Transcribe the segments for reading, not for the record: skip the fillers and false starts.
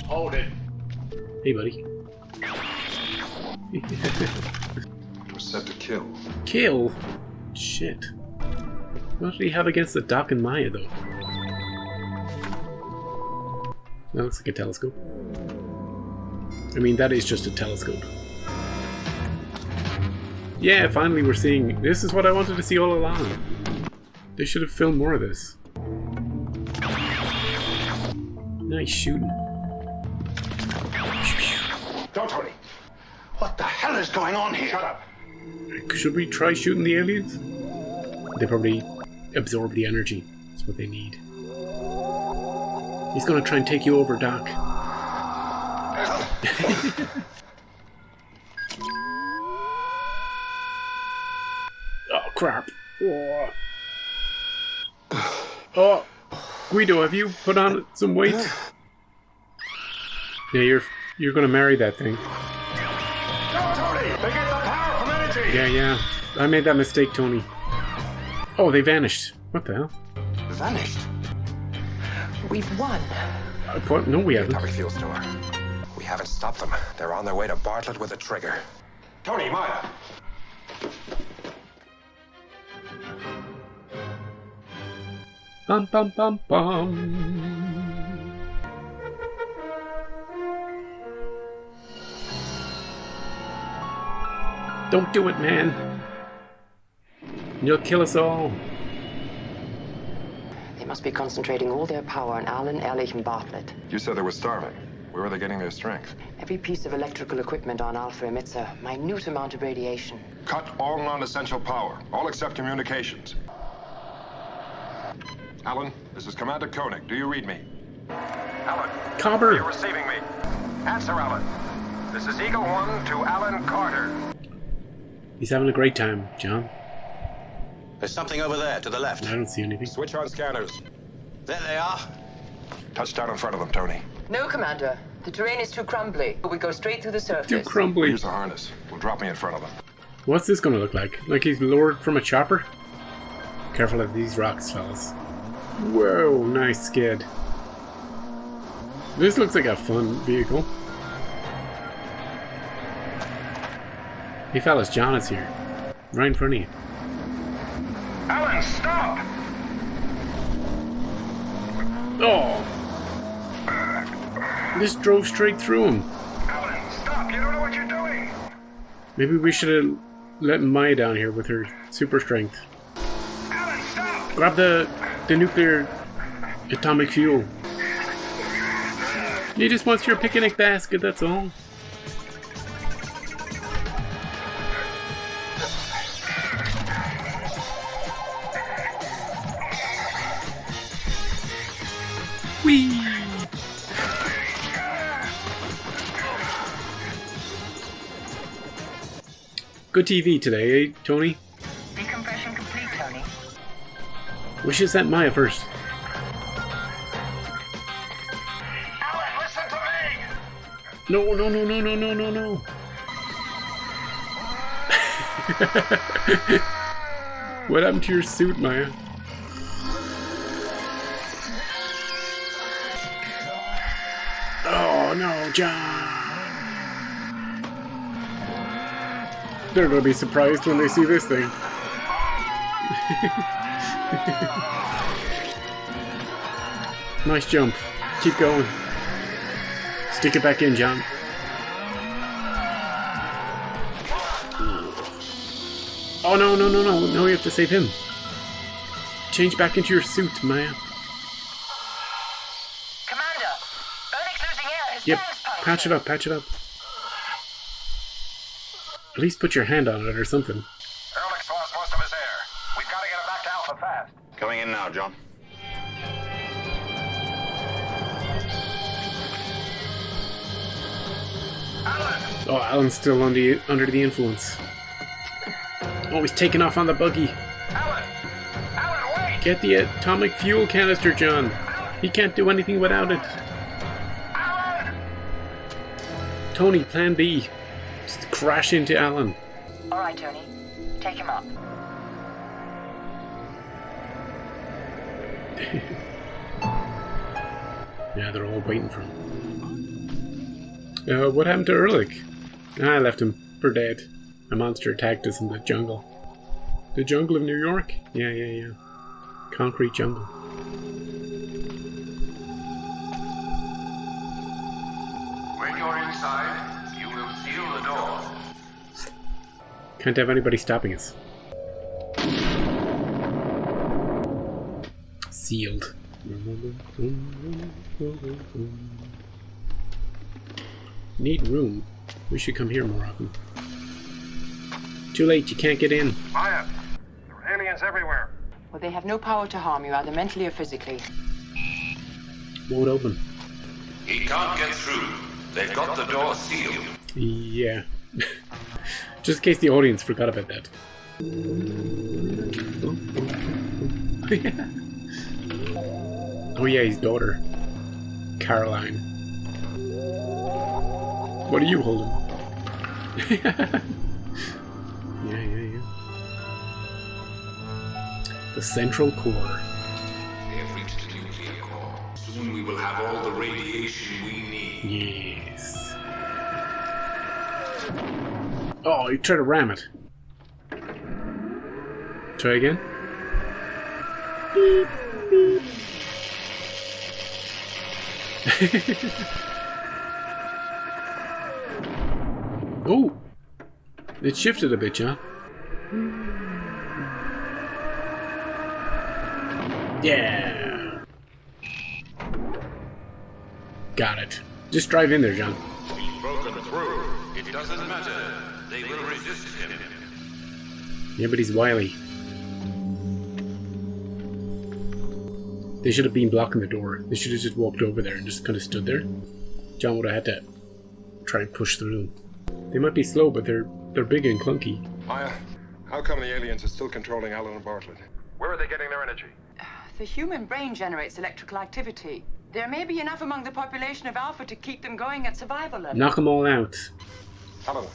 Hold it. Hey, buddy. We're set to kill. Kill? Shit. What do you have against the Doc and Maya, though? That looks like a telescope. I mean, that is just a telescope. Yeah, finally we're seeing... This is what I wanted to see all along. They should have filmed more of this. Nice shooting. Don't, Tony. What the hell is going on here? Shut up. Should we try shooting the aliens? They probably absorb the energy. That's what they need. He's gonna try and take you over, Doc. Oh, crap. Oh. Oh. Guido, have you put on some weight? Yeah, you're gonna marry that thing. No, Tony! They get the power from energy! Yeah. I made that mistake, Tony. Oh, they vanished. What the hell? Vanished? We've won. What? No, we haven't. Atomic fuel store. We haven't stopped them. They're on their way to Bartlett with a trigger. Tony, Maya. Bum bum bum bum. Don't do it, man. You'll kill us all. They must be concentrating all their power on Alan, Ehrlich, and Bartlett. You said they were starving. Where are they getting their strength? Every piece of electrical equipment on Alpha emits a minute amount of radiation. Cut all non-essential power. All except communications. Alan, this is Commander Koenig. Do you read me? Alan, Cobber. are you receiving me? Answer, Alan. This is Eagle 1 to Alan Carter. He's having a great time, John. There's something over there, to the left. I don't see anything. Switch on scanners. There they are. Touchdown in front of them, Tony. No, Commander. The terrain is too crumbly. We go straight through the surface. Too crumbly. Use the harness. We'll drop me in front of them. What's this gonna look like? Like he's lowered from a chopper? Careful of these rocks, fellas. Whoa, nice skid. This looks like a fun vehicle. Hey fellas, John is here. Right in front of you. Alan, stop! Oh! This drove straight through him. Alan, stop! You don't know what you're doing! Maybe we should have let Maya down here with her super strength. Alan, stop! Grab the nuclear atomic fuel. He just wants your picnic basket, that's all. Whee! Good TV today, eh, Tony? Decompression complete, Tony. We should send Maya first. Alan, listen to me! No, no, no, no, no, no, no, no. What happened to your suit, Maya? Oh no, John! They're gonna be surprised when they see this thing. Nice jump. Keep going. Stick it back in, John. Oh no, no, no, no. No, you have to save him. Change back into your suit, Maya. Commander! Ehrlich's losing air. His Yep. tanks punctured. Patch it up, patch it up. At least put your hand on it or something. Ehrlich's lost most of his air. We've got to get him back to Alpha fast. Going in now, John. Alan! Oh, Alan's still under the influence. Oh, he's taking off on the buggy. Alan! Alan, wait! Get the atomic fuel canister, John. He can't do anything without it. Alan! Tony, plan B. Just crash into Alan. All right, Tony. Take him up. Yeah, they're all waiting for him. What happened to Ehrlich? I left him for dead. A monster attacked us in the jungle. The jungle of New York? Yeah. Concrete jungle. When you're inside, you will seal the door. Can't have anybody stopping us. Sealed. Neat room. We should come here more often. Too late, you can't get in. Maya, there are aliens everywhere. Well, they have no power to harm you, either mentally or physically. Won't open. He can't get through. They've got the door sealed. Yeah. Just in case the audience forgot about that. Oh yeah, his daughter. Caroline. What are you holding? Yeah. The central core. They have reached the nuclear core. Soon we will have all the radiation we need. Yes. Oh, you tried to ram it. Try again. Beep, beep. Oh! It shifted a bit, John. Yeah! Got it. Just drive in there, John. He's broken through. It doesn't matter. They will resist him. Yeah, but he's wily. They should have been blocking the door. They should have just walked over there and just kind of stood there. John would have had to try and push through. They might be slow, but they're big and clunky. Maya, how come the aliens are still controlling Alan and Bartlett? Where are they getting their energy? The human brain generates electrical activity. There may be enough among the population of Alpha to keep them going at survival level. Knock them all out. Alan,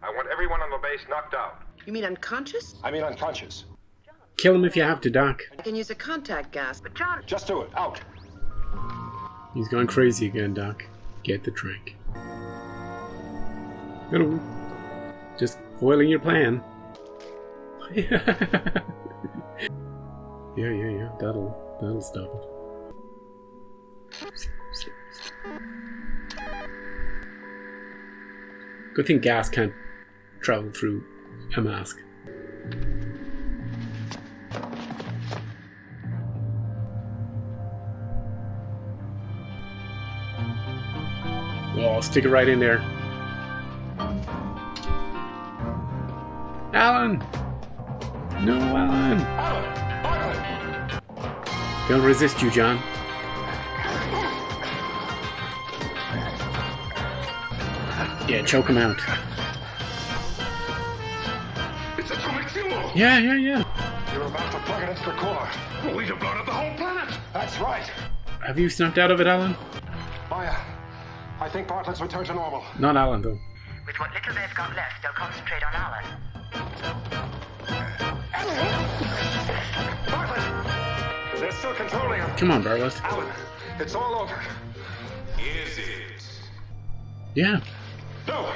I want everyone on the base knocked out. You mean unconscious? I mean unconscious. Kill him if you have to, Doc. I can use a contact gas. But John... Just do it. Out. He's gone crazy again, Doc. Get the drink. Hello. Just foiling your plan. Yeah. That'll stop it. Good thing gas can't travel through a mask. Oh, stick it right in there. Alan! No, Alan! They'll resist you, John. Yeah, choke him out. It's atomic fuel. Yeah. You're about to plug it into the core. We'd have blown up the whole planet. That's right. Have you snapped out of it, Alan? Maya, I think Bartlett's returned to normal. Not Alan, though. With what little they've got left, they'll concentrate on Alan. Bartlett! They're still controlling him. Come on, Bartlett. Alan, it's all over. Is it? Yeah. No.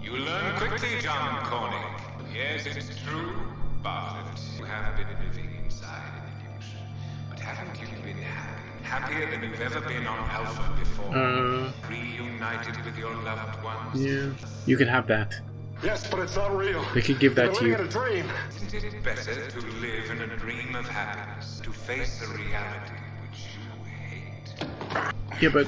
You learn quickly, John Corning. Yes, it's true, Bartlett. You have been living inside an illusion. But haven't you been happy? Happier than you've ever been on Alpha before. Reunited with your loved ones. Yeah. You can have that. Yes, but it's not real. They could give that to You're you. living in a dream. Isn't it better to live in a dream of happiness? To face a reality which you hate? Yeah, but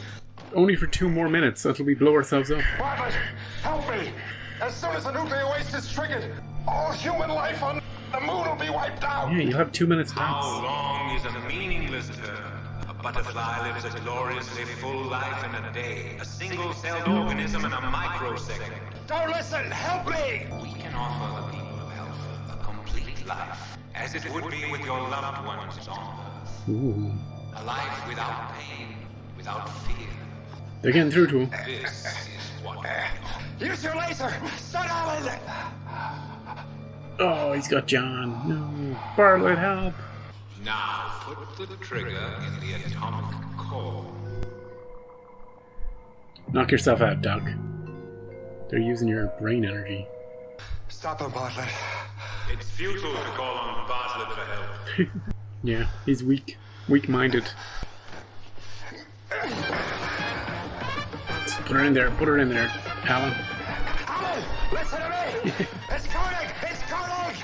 only for 2 more minutes until we blow ourselves up. Bartlett, help me! As soon as the nuclear waste is triggered, all human life on the moon will be wiped out! Yeah, you'll have 2 minutes How tops. long is a meaningless term? A butterfly lives a gloriously full life in a day. A single-celled organism in a microsecond. Don't listen! Help me! We can offer the people of Alpha a complete life, as it would be with your loved ones on Earth. Ooh. A life without pain, without fear. They're getting through to him. This is what Use your laser! Stun Alan! Oh, he's got John. No. Bartlett, help. Now put the trigger in the atomic core. Knock yourself out, Doc. They're using your brain energy. Stop him, Bartlett. It's futile to call on Bartlett for help. Yeah, he's weak. Weak-minded. Put her in there. Put her in there, Alan. Alan, listen to me! It's Koenig! It's Koenig!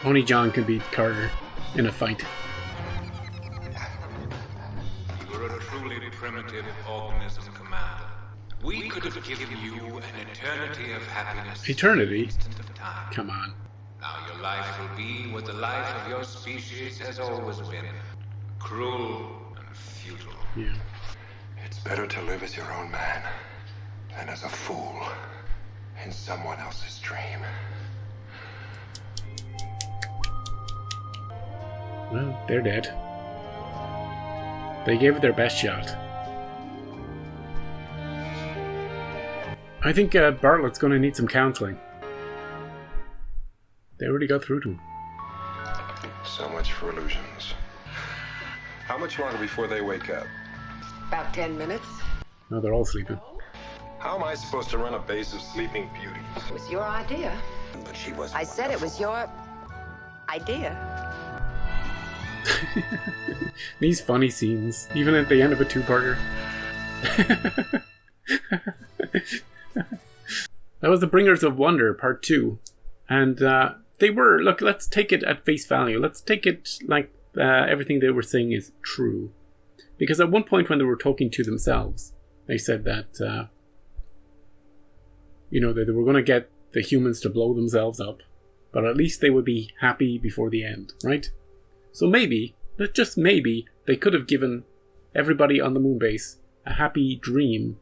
Only John can beat Carter in a fight. You're a truly primitive organism, Commander. We could have given you an eternity of happiness. Eternity? Instant of time. Come on. Now your life will be what the life of your species has always been. Cruel and futile. Yeah. It's better to live as your own man than as a fool in someone else's dream. Well, they're dead. They gave it their best shot. I think Bartlett's going to need some counseling. They already got through to him. So much for illusions. How much longer before they wake up? About 10 minutes. No, they're all sleeping. How am I supposed to run a base of sleeping beauties? It was your idea. But she was. I said it was your idea. These funny scenes, even at the end of a two-parter. That was The Bringers of Wonder, Part 2. And they were, look, let's take it at face value. Let's take it like everything they were saying is true. Because at one point when they were talking to themselves, they said that, that they were going to get the humans to blow themselves up. But at least they would be happy before the end, right? So maybe, just maybe, they could have given everybody on the moon base a happy dream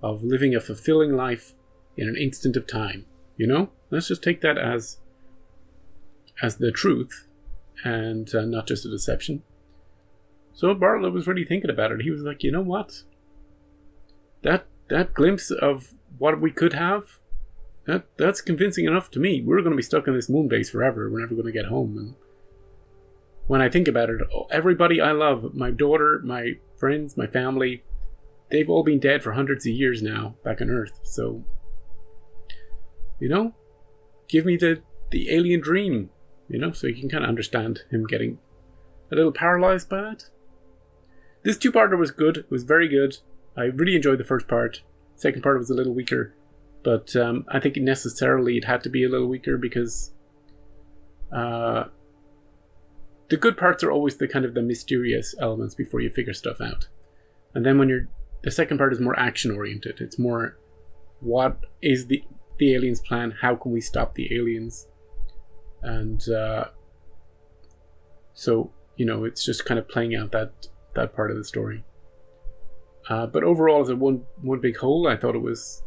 of living a fulfilling life in an instant of time. Let's just take that as the truth and not just a deception. So Bartlett was really thinking about it. He was like, you know what? That glimpse of what we could have, that's convincing enough to me. We're going to be stuck in this moon base forever. We're never going to get home. And when I think about it, everybody I love, my daughter, my friends, my family, they've all been dead for hundreds of years now back on Earth. So, give me the alien dream, so you can kind of understand him getting a little paralyzed by that. This two-parter was good. It was very good. I really enjoyed the first part. Second part was a little weaker. But I think necessarily it had to be a little weaker because the good parts are always the kind of the mysterious elements before you figure stuff out. And then when the second part is more action-oriented. It's more, what is the aliens' plan? How can we stop the aliens? And so, it's just kind of playing out that part of the story. But overall, as a one big whole, I thought it was...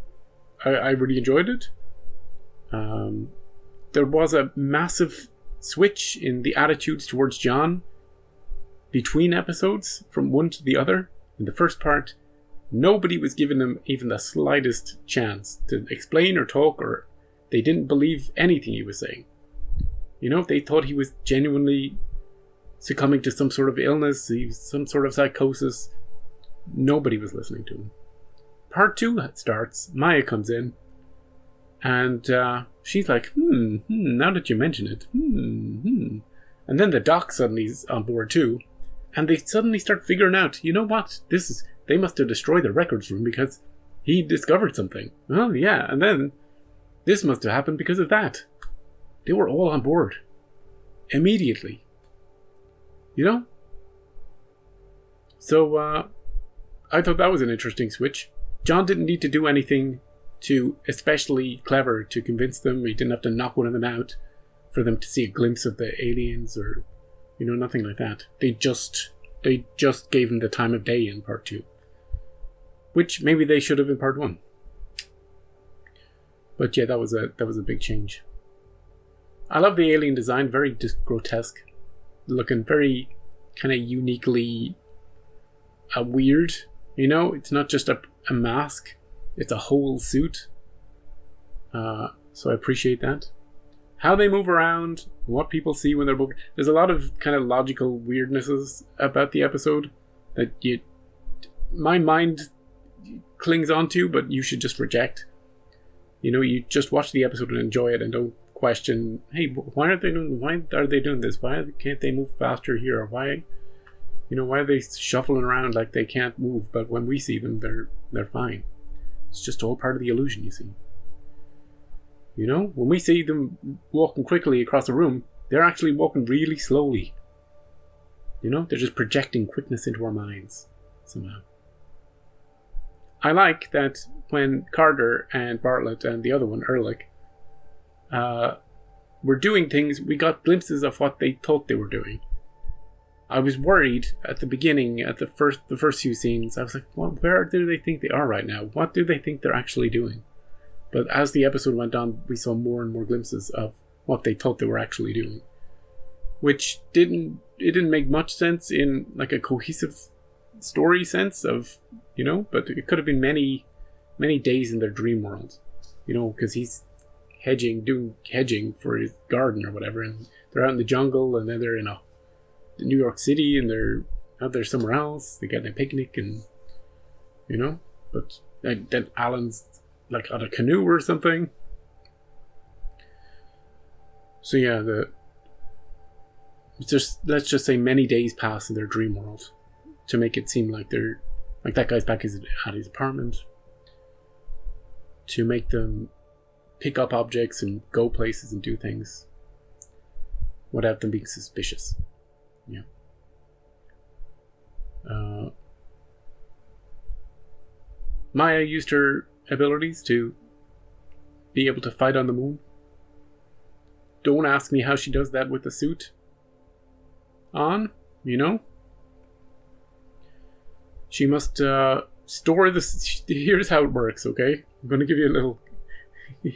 I really enjoyed it. There was a massive switch in the attitudes towards John between episodes, from one to the other. In the first part, nobody was giving him even the slightest chance to explain or talk, or they didn't believe anything he was saying. They thought he was genuinely succumbing to some sort of illness, some sort of psychosis. Nobody was listening to him. Part 2 starts, Maya comes in, and she's like, now that you mention it, And then the doc suddenly is on board too, and they suddenly start figuring out, you know what, they must have destroyed the records room because he discovered something. Oh yeah, and then this must have happened because of that. They were all on board. Immediately. So, I thought that was an interesting switch. John didn't need to do anything too especially clever to convince them. He didn't have to knock one of them out for them to see a glimpse of the aliens or, nothing like that. They just gave him the time of day in part 2. Which maybe they should have in part 1. But yeah, that was a big change. I love the alien design, very grotesque. Looking very kind of uniquely weird. It's not just a mask. It's a whole suit. So I appreciate that. how they move around, what people see when they're moving. There's a lot of kind of logical weirdnesses about the episode that my mind clings onto, but you should just reject. You know, you just watch the episode and enjoy it, and don't question, hey, why are they doing this? Why can't they move faster here? Or why are they shuffling around like they can't move? But when we see them, they're fine. It's just all part of the illusion, you see. You know, when we see them walking quickly across a room, they're actually walking really slowly. You know, they're just projecting quickness into our minds somehow. I like that when Carter and Bartlett and the other one, Ehrlich, were doing things, we got glimpses of what they thought they were doing. I was worried at the beginning, at the first few scenes. I was like, well, where do they think they are right now? What do they think they're actually doing? But as the episode went on, we saw more and more glimpses of what they thought they were actually doing, which didn't make much sense in like a cohesive story sense of, you know, but it could have been many days in their dream world, you know, because he's doing hedging for his garden or whatever, and they're out in the jungle, and then they're in New York City, and they're out there somewhere else. They get a picnic, and you know, but then Alan's like on a canoe or something. So yeah, let's just say many days pass in their dream world to make it seem like they're like that guy's back at his apartment, to make them pick up objects and go places and do things without them being suspicious. Yeah. Maya used her abilities to be able to fight on the moon. Don't ask me how she does that with the suit on, you know? She must store the... Here's how it works, okay? I'm going to give you a little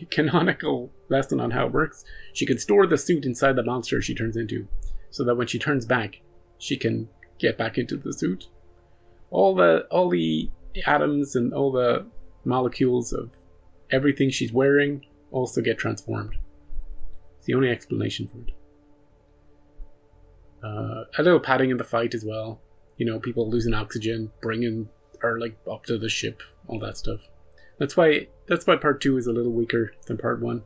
canonical lesson on how it works. She can store the suit inside the monster she turns into, so that when she turns back, she can get back into the suit. All the atoms and all the molecules of everything she's wearing also get transformed. It's the only explanation for it. A little padding in the fight as well. You know, people losing oxygen, bringing Ehrlich up to the ship, all that stuff. That's why part 2 is a little weaker than part 1.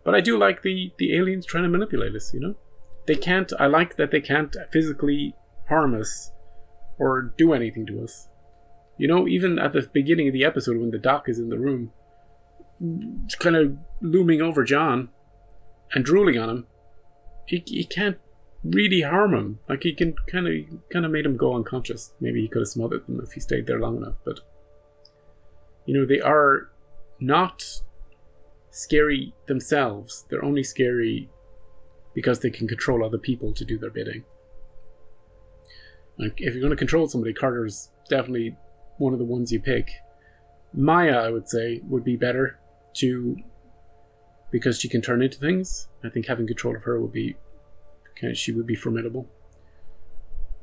But I do like the aliens trying to manipulate us, you know? I like that they can't physically harm us or do anything to us. You know, even at the beginning of the episode when the doc is in the room, kind of looming over John and drooling on him, he can't really harm him. Like, he can kind of made him go unconscious. Maybe he could have smothered them if he stayed there long enough, but you know, they are not scary themselves. They're only scary because they can control other people to do their bidding. Like, if you're going to control somebody, Carter's definitely one of the ones you pick. Maya, I would say, would be better because she can turn into things. I think having control of her would be she would be formidable.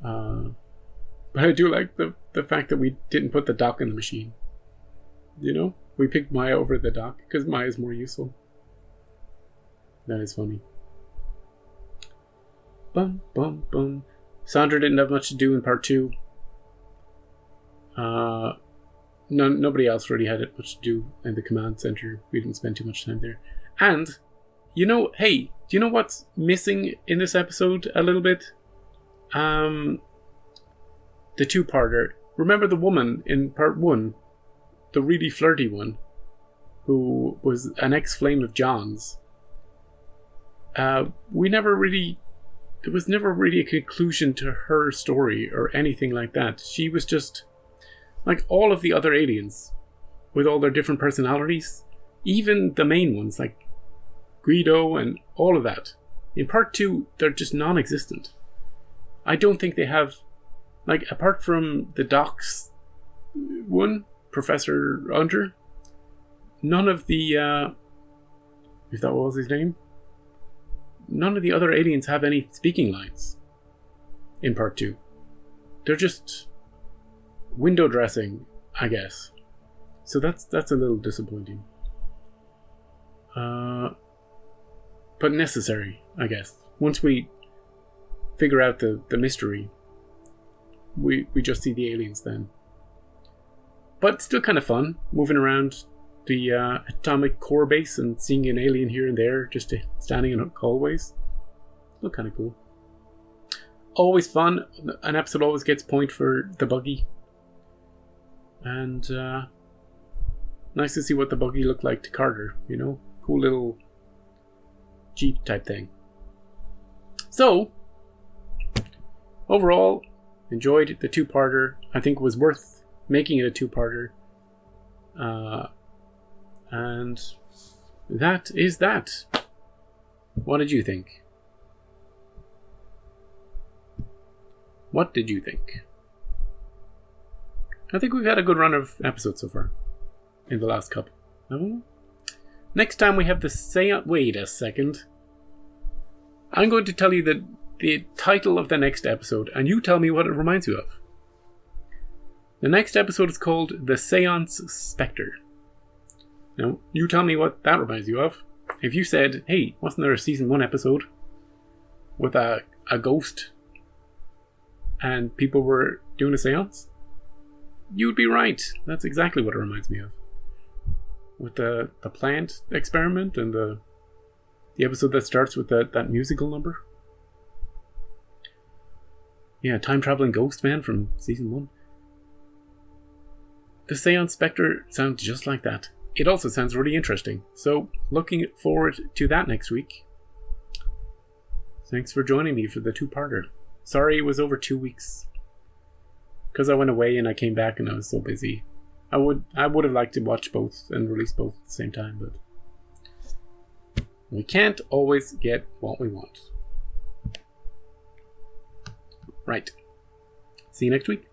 But I do like the fact that we didn't put the doc in the machine. You know, we picked Maya over the doc because Maya's more useful. That is funny. Bum bum bum. Sandra didn't have much to do in part 2. Nobody else really had much to do in the command center. We didn't spend too much time there. And, you know, hey, do you know what's missing in this episode a little bit? The two-parter. Remember the woman in part 1? The really flirty one, who was an ex-flame of John's. There was never really a conclusion to her story or anything like that. She was just like all of the other aliens with all their different personalities, even the main ones like Guido and all of that. In part 2, they're just non-existent. I don't think they have, like, apart from the Doc's one, Professor Under, none of the if that was his name, none of the other aliens have any speaking lines in part 2. They're just window dressing, I guess. So that's a little disappointing. But necessary, I guess. Once we figure out the mystery, we just see the aliens then. But still kind of fun, moving around the atomic core base and seeing an alien here and there, just standing in hallways. Still kind of cool. Always fun. An episode always gets point for the buggy. And nice to see what the buggy looked like to Carter, you know? Cool little Jeep type thing. So, overall, enjoyed the two-parter. I think it was worth making it a two-parter. And that is that. What did you think? What did you think? I think we've had a good run of episodes so far. In the last couple. Next time we have the seance. Wait a second. I'm going to tell you the title of the next episode, and you tell me what it reminds you of. The next episode is called The Seance Spectre. Now, you tell me what that reminds you of. If you said, hey, wasn't there a season 1 episode with a ghost and people were doing a seance? You'd be right. That's exactly what it reminds me of. With the plant experiment and the episode that starts with that musical number. Yeah, time-traveling ghost man from season 1. The Seance Spectre sounds just like that. It also sounds really interesting. So, looking forward to that next week. Thanks for joining me for the two-parter. Sorry it was over 2 weeks. Because I went away and I came back and I was so busy. I would have liked to watch both and release both at the same time, but we can't always get what we want. Right. See you next week.